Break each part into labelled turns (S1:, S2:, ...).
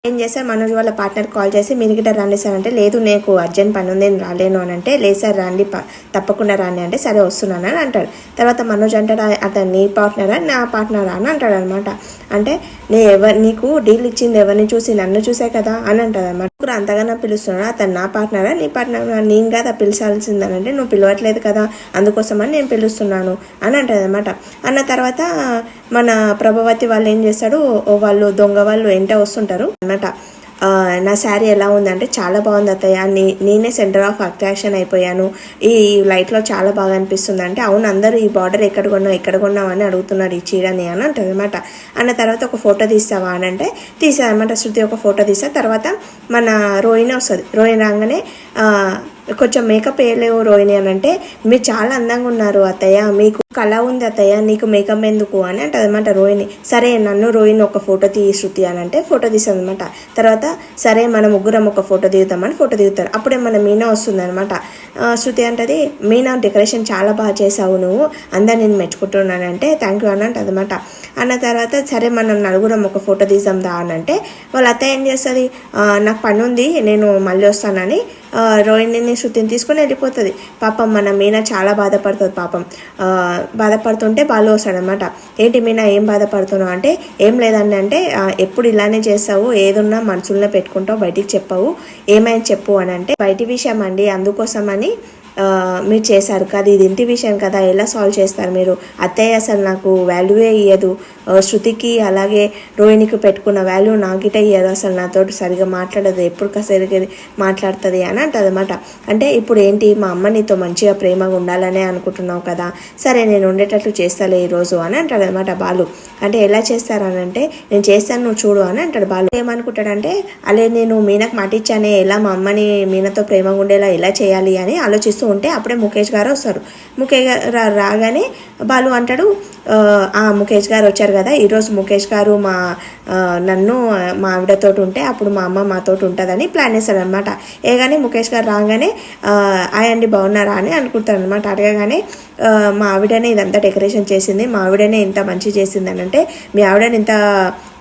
S1: ఏం చేస్తారు, మనోజ్ వాళ్ళ పార్ట్నర్ కాల్ చేసి మీరు గిట్ట రండి సార్ అంటే, లేదు నాకు అర్జెంట్ పని ఉంది నేను రాలేను అని అంటే, లేదు సార్ రండి తప్పకుండా రండి అంటే, సరే వస్తున్నాను అని అంటాడు. తర్వాత మనోజ్ అంటాడు, అతను నీ పార్ట్నరా నా పార్ట్నరా అని అంటాడు అనమాట. అంటే నీకు డీల్ ఇచ్చింది ఎవరిని చూసి, నన్ను చూసే కదా అని అంటాడు అనమాట. అంతగానో పిలుస్తున్నాడు, అతను నా పార్ట్నరా నీ పార్ట్నరా, నేను కదా పిలిచాల్సిందని అంటే, నువ్వు పిలవట్లేదు కదా అందుకోసమని నేను పిలుస్తున్నాను అని అంటాడు అనమాట. అన్న తర్వాత మన ప్రభావతి వాళ్ళు ఏం చేస్తాడు, వాళ్ళు దొంగ వాళ్ళు వెంట వస్తుంటారు అనమాట. నా శారీ ఎలా ఉందంటే, చాలా బాగుంది అత్తయ్య, నేనే సెంటర్ ఆఫ్ అట్రాక్షన్ అయిపోయాను, ఈ లైట్లో చాలా బాగా అనిపిస్తుంది అంటే, అవును అందరూ ఈ బార్డర్ ఎక్కడ కొన్నావు అని అడుగుతున్నారు ఈ చీరని అని అంటారు అనమాట. అన్న తర్వాత ఒక ఫోటో తీస్తావా అని అంటే, తీసారనమాట. శృతి ఒక ఫోటో తీస్తా. తర్వాత మన రోహిణి వస్తుంది. రోహిణి రాగానే కొంచెం మేకప్ వేయలేవు రోహిణి అని అంటే, మీరు చాలా అందంగా ఉన్నారు అత్తయ్య, మీకు కళ ఉంది అత్తయ్య, నీకు మేకప్ ఎందుకు అని అంటది అనమాట రోహిణి. సరే నన్ను రోహిణి ఒక ఫోటో తీయి శృతి అని అంటే ఫోటో తీస్తుంది అనమాట. తర్వాత సరే మన ముగ్గురం ఒక ఫోటో దిగుతామని ఫోటో దిగుతారు. అప్పుడే మన మీనా వస్తుంది అనమాట. శృతి అంటది, మీనా డెకరేషన్ చాలా బాగా చేసావు, నువ్వు అందరు నేను మెచ్చుకుంటున్నానంటే థ్యాంక్ యూ అని అంటది అనమాట. అన్న తర్వాత సరే మనం నలుగురం ఒక ఫోటో తీసాం దా అని అంటే, వాళ్ళ అత్తయ్య ఏం చేస్తుంది, నాకు పని ఉంది నేను మళ్ళీ వస్తానని రోహిణిని శృతిని తీసుకొని వెళ్ళిపోతుంది. పాపం మన మీనా చాలా బాధపడుతుంది. పాపం బాధపడుతుంటే బాలు వస్తాడనమాట. ఏంటి మీనా ఏం బాధపడుతున్నావు అంటే, ఏం లేదండి అంటే, ఎప్పుడు ఇలానే చేస్తావు, ఏదున్నా మనసుల్లో పెట్టుకుంటావు, బయటికి చెప్పవు, ఏమైనా చెప్పు అని అంటే, బయటి విషయం అండి అందుకోసమని మీరు చేశారు కదా, ఇది ఇంటి విషయం కదా, ఎలా సాల్వ్ చేస్తారు మీరు, అత్తయ్య అసలు నాకు వాల్యూవే ఇయ్యదు, శృతికి అలాగే రోహిణికి పెట్టుకున్న వాల్యూ నాకిట ఇయ్యదు, అసలు నాతో సరిగా మాట్లాడదు, ఎప్పుడు సరిగ్గా మాట్లాడుతుంది అని అంటది అనమాట. అంటే ఇప్పుడు ఏంటి, మా అమ్మ నీతో మంచిగా ప్రేమగా ఉండాలనే అనుకుంటున్నావు కదా, సరే నేను ఉండేటట్లు చేస్తాలే ఈరోజు అని అంటాడు అనమాట బాలు. అంటే ఎలా చేస్తారని అంటే, నేను చేస్తాను నువ్వు చూడు అని అంటాడు బాలు. ఏమనుకుంటాడంటే, అలే నేను మీనాకు మాటిచ్చానే, ఎలా మా అమ్మని మీనాతో ప్రేమగా ఉండేలా ఎలా చేయాలి అని ఆలోచిస్తూ ఉంటే అప్పుడే ముఖేష్ గారు వస్తారు. ముఖేష్ గారు రాగానే బాలు అంటాడు, ముఖేష్ గారు వచ్చారు కదా, ఈరోజు ముఖేష్ గారు నన్ను మా ఆవిడతో ఉంటే అప్పుడు మా అమ్మ మాతో ఉంటుందని ప్లాన్ చేస్తాడు అనమాట. కానీ ముఖేష్ గారు రాగానే అండి బాగున్నారా అని అనుకుంటారు అనమాట. అడగగానే మా ఆవిడనే ఇదంతా డెకరేషన్ చేసింది, మా ఆవిడనే ఇంత మంచి చేసింది అని అంటే, మీ ఆవిడని ఇంత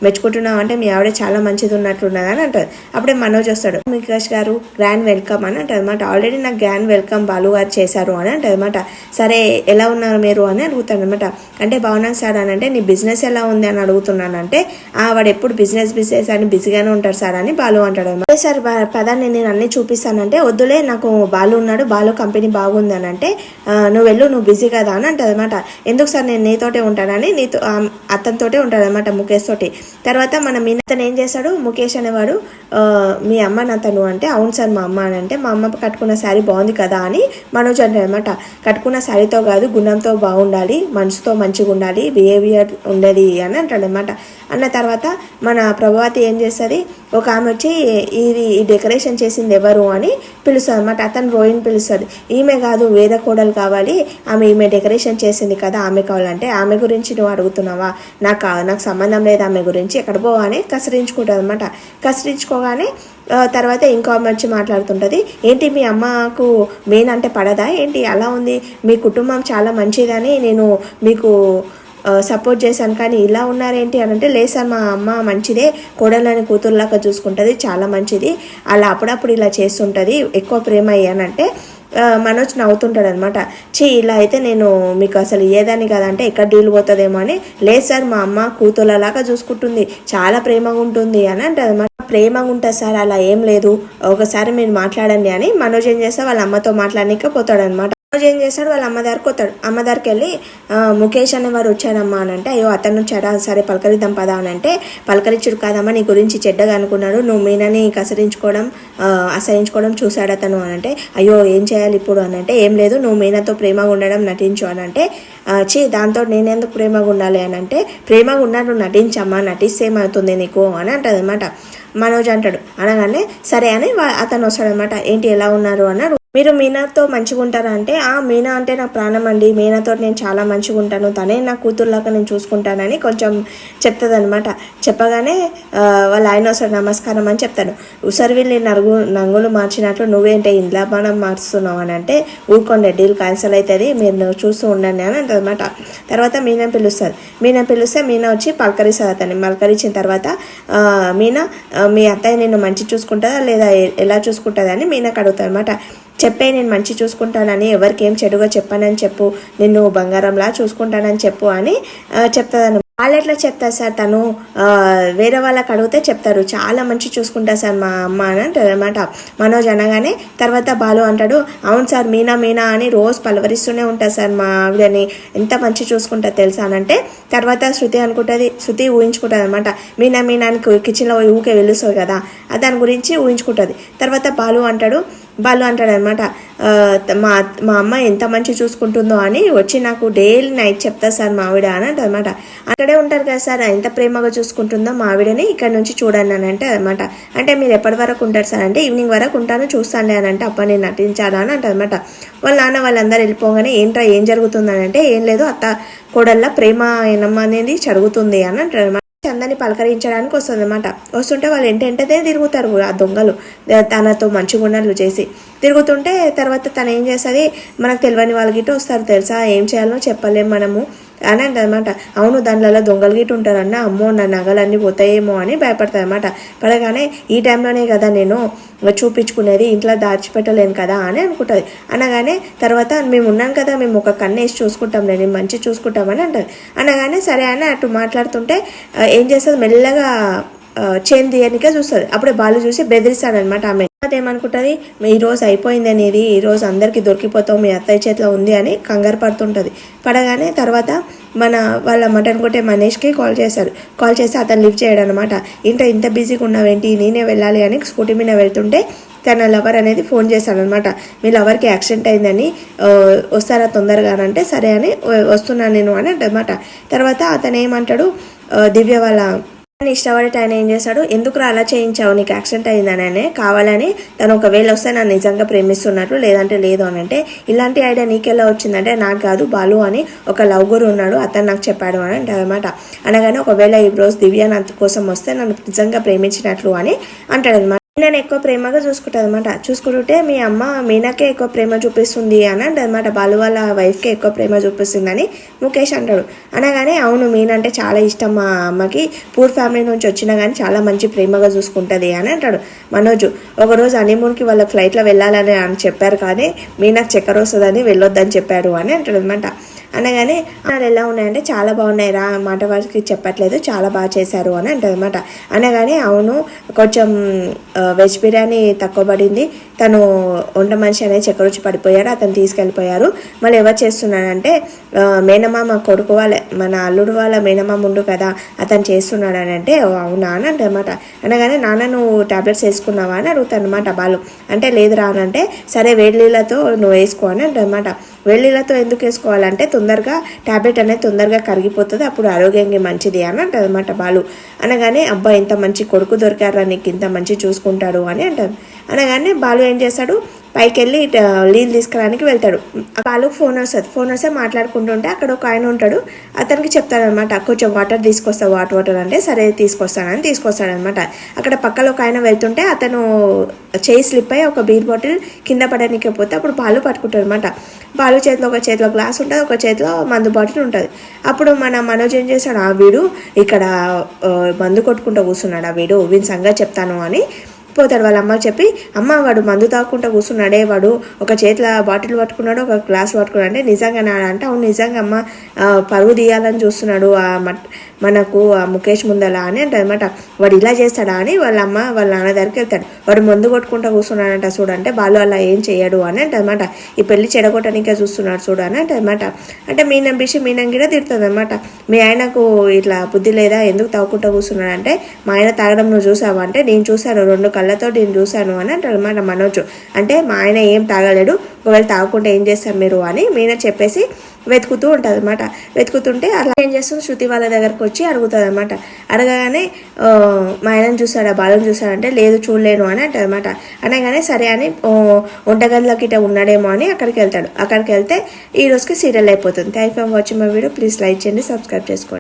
S1: మెచ్చుకుంటున్నావు అంటే మీ ఆవిడ చాలా మంచిది ఉన్నట్లున్నది అని అంటారు. అప్పుడే మనోజ్ వస్తాడు, ముఖేష్ గారు గ్రాండ్ వెల్కమ్ అని అంటారు అనమాట. ఆల్రెడీ నాకు గ్రాండ్ వెల్కమ్ బాలు గారు చేశారు అని అంటారు అనమాట. సరే ఎలా ఉన్నారు మీరు అని అడుగుతాను అనమాట. అంటే బాగున్నాను సార్ అని అంటే, నీ బిజినెస్ ఎలా ఉంది అని అడుగుతున్నానంటే, వాడు ఎప్పుడు బిజినెస్ అని బిజీగానే ఉంటాడు సార్ అని బాలు అంటాడు అనమాట. సార్ పదాన్ని నేను అన్ని చూపిస్తానంటే, వద్దులే నాకు బాలు ఉన్నాడు, బాలు కంపెనీ బాగుంది అని అంటే, నువ్వు వెళ్ళు నువ్వు బిజీ కదా అని అంటది అనమాట. ఎందుకు సార్ నేను నీతోటే ఉంటానని అతనితోటే ఉంటాడు అనమాట, ముఖేష్ తోటి. తర్వాత మన మీనతను ఏం చేశాడు, ముఖేష్ అనేవాడు, మీ అమ్మ నాతను అంటే, అవును సార్ మా అమ్మ అని అంటే, మా అమ్మ కట్టుకున్న శారీ బాగుంది కదా అని మనోజ్ అంటాడు అనమాట. కట్టుకున్న శారీతో కాదు గుణంతో బాగుండాలి, మనసుతో మంచిగా ఉండాలి, బిహేవియర్ ఉండేది అని అంటాడు అనమాట. అన్న తర్వాత మన ప్రభావతి ఏం చేస్తుంది, ఒక ఆమె వచ్చి ఇది ఈ డెకరేషన్ చేసింది ఎవరు అని పిలుస్తుంది అనమాట. అతను రోహిణి పిలుస్తుంది. ఈమె కాదు వేరే కోడలు కావాలి, ఈమె డెకరేషన్ చేసింది కదా ఆమె కావాలంటే, ఆమె గురించి నువ్వు అడుగుతున్నావా, నాకు సంబంధం లేదు ఆమె గురించి, ఎక్కడ పోవాలని కసిరించుకుంటుంది అనమాట. కసిరించుకోగానే తర్వాత ఇంకో ఆమె వచ్చి మాట్లాడుతుంటుంది, ఏంటి మీ అమ్మకు మెయిన్ అంటే పడదా ఏంటి, అలా ఉంది, మీ కుటుంబం చాలా మంచిదని నేను మీకు సపోర్ట్ చేశాను కానీ ఇలా ఉన్నారేంటి అని అంటే, లేదు సార్ మా అమ్మ మంచిదే, కోడలని కూతురులాగా చూసుకుంటుంది, చాలా మంచిది, అలా అప్పుడప్పుడు ఇలా చేస్తుంటుంది, ఎక్కువ ప్రేమ అయ్యానంటే మనోజ్ నవ్వుతుంటాడు అనమాట. ఇలా అయితే నేను మీకు అసలు ఏదని కదంటే ఎక్కడ డీల్ పోతుందేమో అని, లేదు సార్ మా అమ్మ కూతురులాగా చూసుకుంటుంది, చాలా ప్రేమగా ఉంటుంది అని అంటారు అనమాట. ప్రేమగా ఉంటుంది సార్, అలా ఏం లేదు, ఒకసారి మీరు మాట్లాడండి అని మనోజ్ ఏం చేస్తా వాళ్ళ అమ్మతో మాట్లాడనికే పోతాడు అనమాట. రోజు ఏం చేస్తాడు, వాళ్ళ అమ్మ దగ్గరకు వస్తాడు. అమ్మ దగ్గరికి వెళ్ళి ముఖేష్ అనేవారు వచ్చాడమ్మా అని అంటే, అయ్యో అతను వచ్చాడా, సరే పలకరిద్దాం పదా అని అంటే, పలకరించుడు కాదమ్మా నీ గురించి చెడ్డగా అనుకున్నాడు, నువ్వు మీనని కసరించుకోవడం అసహించుకోవడం చూశాడు అతను అని అంటే, అయ్యో ఏం చేయాలి ఇప్పుడు అని అంటే, ఏం లేదు నువ్వు మీనతో ప్రేమగా ఉండడం నటించు అని అంటే, దాంతో నేనెందుకు ప్రేమగా ఉండాలి అని అంటే, ప్రేమగా ఉన్నట్టు నటించమ్మా, నటిస్తే ఏమవుతుంది నీకు అని అంటది అనమాట. మనోజ్ అంటాడు. అనగానే సరే అని అతను వస్తాడనమాట. ఏంటి ఎలా ఉన్నారు అన్నాడు. మీరు మీనాతో మంచిగా ఉంటారా అంటే, మీనా అంటే నా ప్రాణం అండి, మీనాతో నేను చాలా మంచిగా ఉంటాను, తనే నా కూతుర్లాగా నేను చూసుకుంటానని కొంచెం చెప్తుంది అనమాట. చెప్పగానే వాళ్ళ ఆయన వస్తాడు, నమస్కారం అని చెప్తాను. ఉసరివిల్లి నంగులు మార్చినట్లు నువ్వేంటే ఇంట్లో మనం మార్చుతున్నావు అని అంటే, ఊరుకోండి డీల్ క్యాన్సిల్ అవుతుంది, మీరు చూస్తూ ఉండండి అని అంటుంది అనమాట. తర్వాత మీనా పిలిస్తే మీనా వచ్చి పలకరిస్తుంది అతన్ని. పలకరించిన తర్వాత మీనా మీ అత్తయ్య నిన్ను మంచి చూసుకుంటుందా లేదా ఎలా చూసుకుంటుంది అని మీనాకు అడుగుతుంది అనమాట. చెప్పే నేను మంచి చూసుకుంటానని, ఎవరికి ఏం చెడుగా చెప్పానని చెప్పు, నిన్ను బంగారంలా చూసుకుంటానని చెప్పు అని చెప్తాను. వాళ్ళు ఎట్లా చెప్తారు సార్, తను వేరే వాళ్ళకి అడిగితే చెప్తారు చాలా మంచి చూసుకుంటా సార్ మా అమ్మ అని అంటారు అనమాట. మనోజ్ అనగానే తర్వాత బాలు అంటాడు, అవును సార్ మీనా అని రోజు పలవరిస్తూనే ఉంటారు సార్ మా ఆవిడని, ఎంత మంచి చూసుకుంటా తెలుసా అని అంటే, తర్వాత శృతి ఊహించుకుంటుంది అనమాట. మీనా అని కిచెన్లో ఊకే వెలుస్తుంది కదా, దాని గురించి ఊహించుకుంటుంది. తర్వాత బాలు అంటాడనమాట, మా అమ్మ ఎంత మంచి చూసుకుంటుందో అని వచ్చి నాకు డైలీ నైట్ చెప్తా సార్ మా ఆవిడ అని అంటదన్నమాట. అక్కడే ఉంటారు కదా సార్, ఎంత ప్రేమగా చూసుకుంటుందో మా ఆవిడని ఇక్కడ నుంచి చూడండి అని అంటే అనమాట. అంటే మీరు ఎప్పటి వరకు ఉంటారు సార్ అంటే, ఈవినింగ్ వరకు ఉంటాను చూస్తానులే అని అంటే, అప్ప నేను నటించాలా అని అంటదన్నమాట. వాళ్ళ నాన్న వాళ్ళందరూ వెళ్ళిపోగానే ఏం జరుగుతుందని అంటే, ఏం లేదు అత్త కోడళ్ళ ప్రేమ అనేది జరుగుతుంది అని అంటారు. చందని పలకరించడానికి వస్తుంది అనమాట. వస్తుంటే వాళ్ళు ఏంటంటే తిరుగుతారు ఆ దొంగలు, తనతో మంచి గుణాలు చేసి తిరుగుతుంటే తర్వాత తను ఏం చేస్తుంది, మనకు తెలియని వాళ్ళ గిట్ట వస్తారు తెలుసా, ఏం చేయాలో చెప్పలేము మనము అని అంటదన్నమాట. అవును దానిలో దొంగలు గిట్ట ఉంటారన్న, అమ్మో నా నగలన్నీ పోతాయేమో అని భయపడతాయి అనమాట. పడగానే ఈ టైంలోనే కదా నేను చూపించుకునేది, ఇంట్లో దాచిపెట్టలేను కదా అని అనుకుంటుంది. అనగానే తర్వాత మేము ఉన్నాం కదా, మేము ఒక కన్ను వేసి చూసుకుంటాం, నేను మంచి చూసుకుంటామని అంటుంది. అనగానే సరే అని అటు మాట్లాడుతుంటే ఏం చేస్తుంది, మెల్లగా చేన్ తీయనికే చూస్తుంది. అప్పుడే బాలు చూసి బెదిరిస్తాడనమాట ఆమె. అదేమనుకుంటుంది, ఈరోజు అయిపోయింది అనేది, ఈరోజు అందరికీ దొరికిపోతావు, మీ అత్తయ్య చేతిలో ఉంది అని కంగారు పడుతుంటుంది. పడగానే తర్వాత వాళ్ళ మటన్ కొట్టే మనీష్కి కాల్ చేసి అతను లిఫ్ట్ చేయడం అనమాట. ఇంత బిజీగా ఉన్నావేంటి, నేనే వెళ్ళాలి అని స్కూటీ మీద వెళ్తుంటే తన లవర్ అనేది ఫోన్ చేశాడనమాట. మీ లవర్కి యాక్సిడెంట్ అయిందని వస్తారా తొందరగా అంటే, సరే అని వస్తున్నాను నేను అని అంటమాట. తర్వాత అతను ఏమంటాడు, దివ్య వాళ్ళ ఇష్టపడి ఆయన ఏం చేశాడు, ఎందుకు అలా చేయించావు, నీకు యాక్సిడెంట్ అయిందని కావాలని తను ఒకవేళ వస్తే నన్ను నిజంగా ప్రేమిస్తున్నట్లు, లేదంటే లేదు అని అంటే, ఇలాంటి ఐడియా నీకెలా వచ్చిందంటే, నాకు కాదు బాలు అని ఒక లవ్ గురు ఉన్నాడు, అతను నాకు చెప్పాడు అని అంటే అనమాట. అనగానే ఒకవేళ ఈ రోజు దివ్య నా కోసం వస్తే నన్ను నిజంగా ప్రేమించినట్లు అని అంటాడనమాట. నేను ఎక్కువ ప్రేమగా చూసుకుంటుంది అనమాట. చూసుకుంటుంటే మీ అమ్మ మీనాకే ఎక్కువ ప్రేమ చూపిస్తుంది అని అనమాట. బాలు వాళ్ళ వైఫ్కే ఎక్కువ ప్రేమ చూపిస్తుందని ముఖేష్ అంటాడు. అనగానే అవును మీనా అంటే చాలా ఇష్టం మా అమ్మకి, పూర్ ఫ్యామిలీ నుంచి వచ్చినా కానీ చాలా మంచి ప్రేమగా చూసుకుంటుంది అని అంటాడు మనోజ్. ఒకరోజు హనీమూన్కి వాళ్ళ ఫ్లైట్లో వెళ్ళాలని అని చెప్పారు, కానీ మీనాకు చక్కెర వస్తుందని వెళ్ళొద్దని చెప్పారు అని అంటాడు అనమాట. అనగానే వాళ్ళు ఎలా ఉన్నాయంటే, చాలా బాగున్నాయి రా, మాట వారికి చెప్పట్లేదు, చాలా బాగా చేశారు అని అంటుంది అనమాట. అనగానే అవును కొంచెం వెజ్ బిర్యానీ తక్కువ పడింది, తను వంట మనిషి అనేది చక్కెర రుచి పడిపోయాడు, అతను తీసుకెళ్ళిపోయారు, మళ్ళీ ఎవరు చేస్తున్నాడంటే మేనమామ కొడుకు మన అల్లుడు వాళ్ళ మేనమామ ఉండు కదా, అతను చేస్తున్నాడు అని అంటే, అవునా అని అంటనమాట. అనగానే నాన్న నువ్వు టాబ్లెట్స్ వేసుకున్నావా అని అడుగుతాను అనమాట బాలు. అంటే లేదు రా అని అంటే, సరే వేడి నీళ్ళతో నువ్వు వేసుకో అని అంటనమాట. వేడి నీళ్ళతో ఎందుకు వేసుకోవాలంటే తొందరగా టాబ్లెట్ అనేది తొందరగా కరిగిపోతుంది, అప్పుడు ఆరోగ్యానికి మంచిది అని అంటది అనమాట బాలు. అనగానే అబ్బా ఇంత మంచి కొడుకు దొరికారా నీకు, ఇంత మంచి చూసుకుంటాడు అని అంటారు. అనగానే బాలు ఏం చేస్తాడు, పైకి వెళ్ళి నీళ్ళు తీసుకురానికి వెళ్తాడు. బాలుకు ఫోన్ వస్తే మాట్లాడుకుంటుంటే అక్కడ ఒక ఆయన ఉంటాడు, అతనికి చెప్తాడనమాట, కొంచెం వాటర్ తీసుకొస్తావు, వాటర్ అంటే సరే తీసుకొస్తాడనమాట. అక్కడ పక్కలో ఒక ఆయన వెళ్తుంటే అతను చేయి స్లిప్ అయ్యి ఒక బీర్ బాటిల్ కింద పడడానికి పోతే అప్పుడు బాలు పట్టుకుంటాడు అనమాట. బాలు ఒక చేతిలో గ్లాస్ ఉంటుంది, ఒక చేతిలో మందు బాటిల్ ఉంటుంది. అప్పుడు మనోజ్ ఏం చేశాడు, వీడు ఇక్కడ మందు కొట్టుకుంటూ కూర్చున్నాడు, వీని సంగతి చెప్తాను అని పోతాడు. వాళ్ళ అమ్మకి చెప్పి, అమ్మ వాడు మందు తాగుకుంటూ కూర్చున్నాడే, వాడు ఒక చేతిలో బాటిల్ పట్టుకున్నాడు, ఒక గ్లాస్ పట్టుకున్నాడు అంటే నిజంగా నాడు అంటే, అవును నిజంగా అమ్మ పరువు తీయాలని చూస్తున్నాడు మనకు ఆ ముఖేష్ ముందల అని అంటే అనమాట. వాడు ఇలా చేస్తాడా అని వాళ్ళ నాన్న దగ్గరికి వెళ్తాడు. వాడు మందు కొట్టుకుంటూ కూర్చున్నాడంట చూడంటే, బాలు అలా ఏం చేయడు అని అంటే అనమాట. ఈ పెళ్లి చెడగొట్టడానికే చూస్తున్నాడు చూడు అని అంటే అనమాట. అంటే మీనం కూడా తిడుతుంది అనమాట. మీ ఆయనకు ఇట్లా బుద్ధి లేదా, ఎందుకు తాగుకుంటూ కూర్చున్నాడు అంటే, మా ఆయన తాగడం నువ్వు చూసావా అంటే, నేను చూశాను 2 కళ్ళతో నేను చూశాను అని అంటాడు అనమాట మనోజ్. అంటే మా ఆయన ఏం తాగలేడు, ఒకవేళ తాగకుండా ఏం చేస్తారు మీరు అని మీనా చెప్పేసి వెతుకుతూ ఉంటుంది అనమాట. వెతుకుతుంటే అలా ఏం చేస్తుంది, శృతి వాళ్ళ దగ్గరకు వచ్చి అడుగుతుంది అనమాట. అడగగానే మా ఆయనను చూస్తాడా, బాలను చూస్తాడంటే లేదు చూడలేను అని అంటుంది అనమాట. అనగానే సరే అని వంటగదిలోకి ఇట్లా ఉన్నాడేమో అని అక్కడికి వెళ్తాడు. అక్కడికి వెళ్తే ఈ రోజుకి సీరియల్ అయిపోతుంది. Thank for watching my video. Please like చేయండి, సబ్స్క్రైబ్ చేసుకోండి.